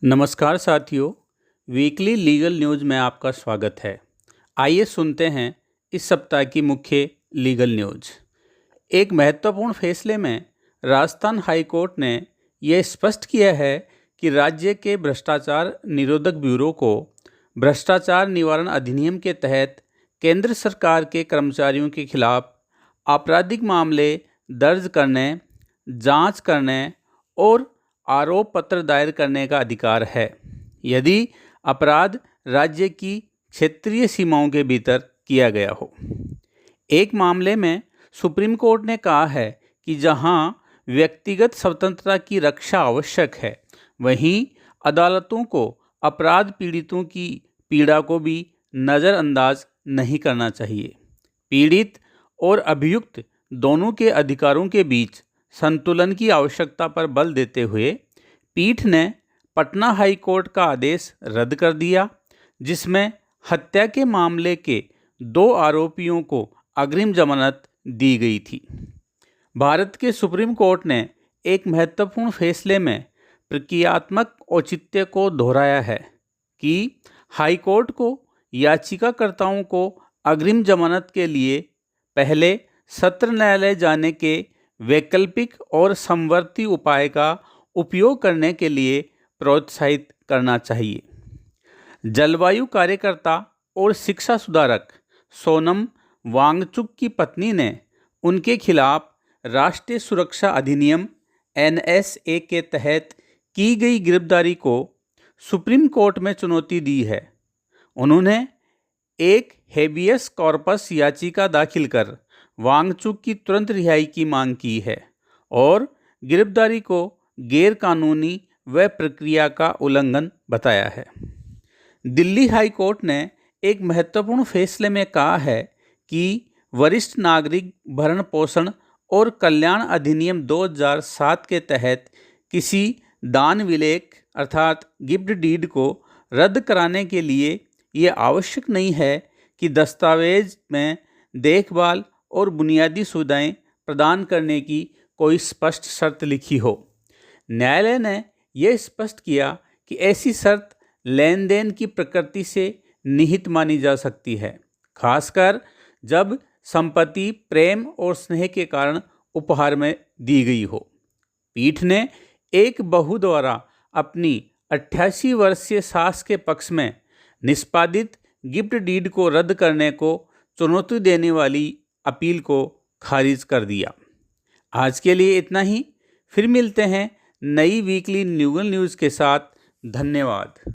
नमस्कार साथियों, weekly legal news में आपका स्वागत है। आइए सुनते हैं इस सप्ताह की मुख्य लीगल न्यूज़। एक महत्वपूर्ण फैसले में राजस्थान हाई कोर्ट ने यह स्पष्ट किया है कि राज्य के भ्रष्टाचार निरोधक ब्यूरो को भ्रष्टाचार निवारण अधिनियम के तहत केंद्र सरकार के कर्मचारियों के खिलाफ आपराधिक मामले दर्ज करने, जांच करने और आरोप पत्र दायर करने का अधिकार है, यदि अपराध राज्य की क्षेत्रीय सीमाओं के भीतर किया गया हो। एक मामले में सुप्रीम कोर्ट ने कहा है कि जहां व्यक्तिगत स्वतंत्रता की रक्षा आवश्यक है, वहीं अदालतों को अपराध पीड़ितों की पीड़ा को भी नज़रअंदाज नहीं करना चाहिए। पीड़ित और अभियुक्त दोनों के अधिकारों के बीच संतुलन की आवश्यकता पर बल देते हुए पीठ ने पटना हाई कोर्ट का आदेश रद्द कर दिया, जिसमें हत्या के मामले के 2 आरोपियों को अग्रिम जमानत दी गई थी। भारत के सुप्रीम कोर्ट ने एक महत्वपूर्ण फैसले में प्रक्रियात्मक औचित्य को दोहराया है कि हाई कोर्ट को याचिकाकर्ताओं को अग्रिम जमानत के लिए पहले सत्र न्यायालय जाने के वैकल्पिक और समवर्ती उपाय का उपयोग करने के लिए प्रोत्साहित करना चाहिए। जलवायु कार्यकर्ता और शिक्षा सुधारक सोनम वांगचुक की पत्नी ने उनके खिलाफ राष्ट्रीय सुरक्षा अधिनियम NSA के तहत की गई गिरफ्तारी को सुप्रीम कोर्ट में चुनौती दी है। उन्होंने एक हेबियस कॉर्पस याचिका दाखिल कर वांगचुक की तुरंत रिहाई की मांग की है और गिरफ्तारी को गैर कानूनी व प्रक्रिया का उल्लंघन बताया है। दिल्ली हाई कोर्ट ने एक महत्वपूर्ण फैसले में कहा है कि वरिष्ठ नागरिक भरण पोषण और कल्याण अधिनियम 2007 के तहत किसी दान विलेख अर्थात गिफ्ट डीड को रद्द कराने के लिए यह आवश्यक नहीं है कि दस्तावेज में देखभाल और बुनियादी सुविधाएं प्रदान करने की कोई स्पष्ट शर्त लिखी हो। न्यायालय ने यह स्पष्ट किया कि ऐसी शर्त लेन देन की प्रकृति से निहित मानी जा सकती है, खासकर जब संपत्ति प्रेम और स्नेह के कारण उपहार में दी गई हो। पीठ ने एक बहू द्वारा अपनी 88 वर्षीय सास के पक्ष में निष्पादित गिफ्ट डीड को रद्द करने को चुनौती देने वाली अपील को खारिज कर दिया। आज के लिए इतना ही। फिर मिलते हैं नई वीकली लीगल न्यूज़ के साथ। धन्यवाद।